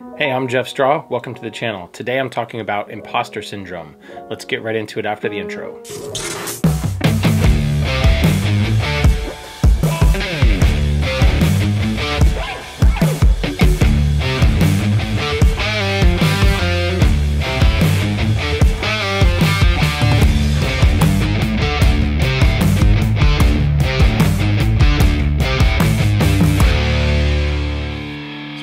Hey, I'm Jeff Straw. Welcome to the channel. Today I'm talking about imposter syndrome. Let's get right into it after the intro.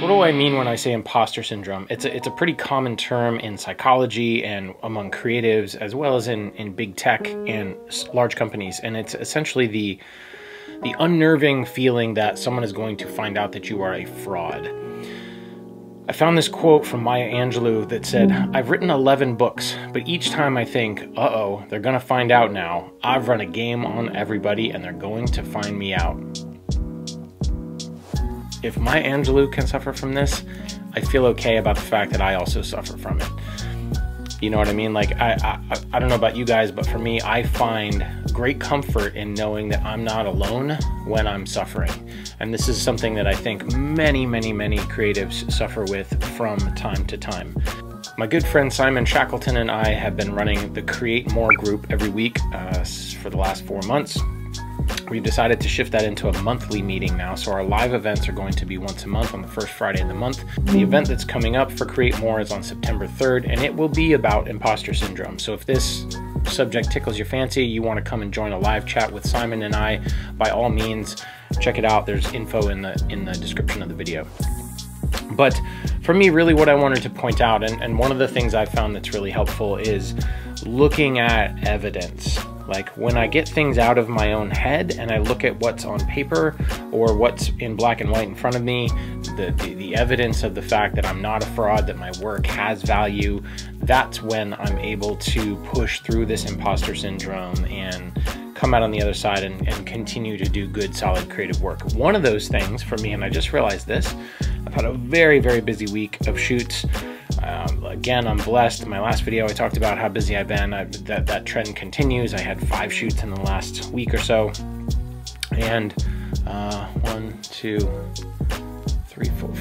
What do I mean when I say imposter syndrome? It's a pretty common term in psychology and among creatives, as well as in big tech and large companies. And it's essentially the unnerving feeling that someone is going to find out that you are a fraud. I found this quote from Maya Angelou that said, "I've written 11 books, but each time I think, uh-oh, they're gonna find out now. I've run a game on everybody and they're going to find me out." If Maya Angelou can suffer from this, I feel okay about the fact that I also suffer from it. You know what I mean? Like, I don't know about you guys, but for me, I find great comfort in knowing that I'm not alone when I'm suffering. And this is something that I think many creatives suffer with from time to time. My good friend Simon Shackleton and I have been running the Create More group every week for the last 4 months. We've decided to shift that into a monthly meeting now, so our live events are going to be once a month on the first Friday of the month. The event that's coming up for Create More is on September 3rd, and it will be about imposter syndrome. So if this subject tickles your fancy, you want to come and join a live chat with Simon and I, by all means, check it out. There's info in the description of the video. But for me, really what I wanted to point out, and one of the things I've found that's really helpful, is looking at evidence. Like, when I get things out of my own head and I look at what's on paper or what's in black and white in front of me, the evidence of the fact that I'm not a fraud, that my work has value, that's when I'm able to push through this imposter syndrome and come out on the other side and continue to do good, solid creative work. One of those things for me, and I just realized this, I've had a very busy week of shoots. Again, I'm blessed. In my last video, I talked about how busy I've been. That trend continues. I had 5 shoots in the last week or so. And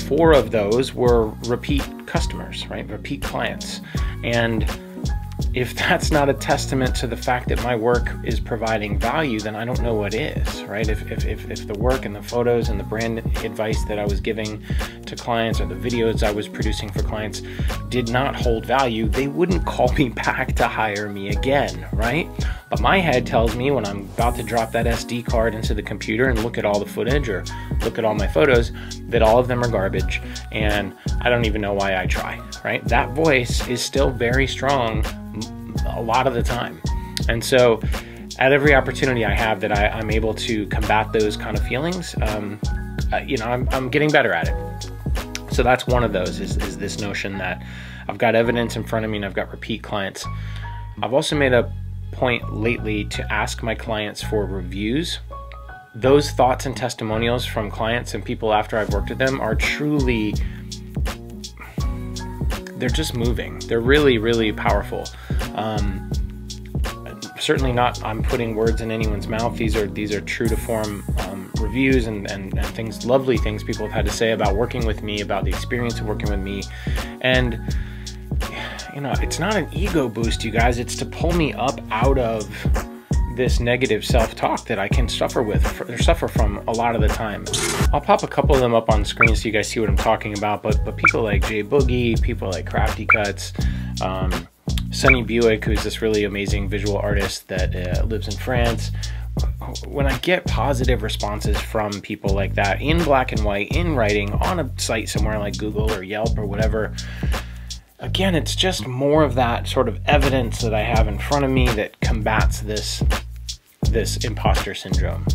4 of those were repeat customers, right? Repeat clients. And if that's not a testament to the fact that my work is providing value, then I don't know what is, right? If the work and the photos and the brand advice that I was giving to clients or the videos I was producing for clients did not hold value, they wouldn't call me back to hire me again, right? But my head tells me when I'm about to drop that SD card into the computer and look at all the footage or look at all my photos, that all of them are garbage and I don't even know why I try, right? That voice is still very strong a lot of the time. And so at every opportunity I have that I'm able to combat those kind of feelings, I'm getting better at it. So that's one of those, is this notion that I've got evidence in front of me and I've got repeat clients. I've also made a point lately to ask my clients for reviews. Those thoughts and testimonials from clients and people after I've worked with them are truly, they're just moving. They're really powerful. Certainly not I'm putting words in anyone's mouth. These are true to form reviews and things, lovely things people have had to say about working with me, about the experience of working with me. And it's not an ego boost, you guys. It's to pull me up out of this negative self-talk that I can suffer from a lot of the time. I'll pop a couple of them up on screen so you guys see what I'm talking about, but people like Jay Boogie, people like Crafty Cuts, Sunny Buick, who's this really amazing visual artist that lives in France. When I get positive responses from people like that in black and white, in writing, on a site somewhere like Google or Yelp or whatever, again, it's just more of that sort of evidence that I have in front of me that combats this imposter syndrome.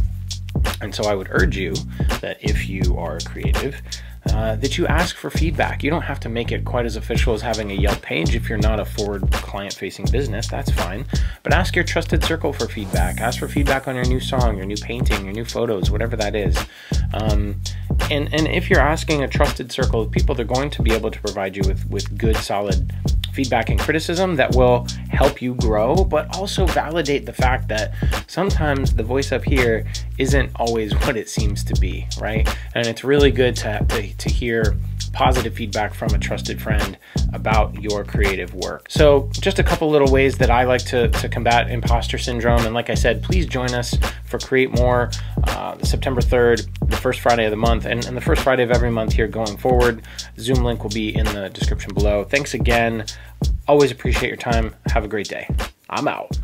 And so I would urge you that if you are creative, that you ask for feedback. You don't have to make it quite as official as having a Yelp page if you're not a forward client-facing business. That's fine. But ask your trusted circle for feedback. Ask for feedback on your new song, your new painting, your new photos, whatever that is. And if you're asking a trusted circle of people, they're going to be able to provide you with good, solid feedback and criticism that will help you grow, but also validate the fact that sometimes the voice up here isn't always what it seems to be, right? And it's really good to hear positive feedback from a trusted friend about your creative work. So just a couple little ways that I like to combat imposter syndrome. And like I said, please join us for Create More, September 3rd, the first Friday of the month, and the first Friday of every month here going forward. Zoom link will be in the description below. Thanks again. Always appreciate your time. Have a great day. I'm out.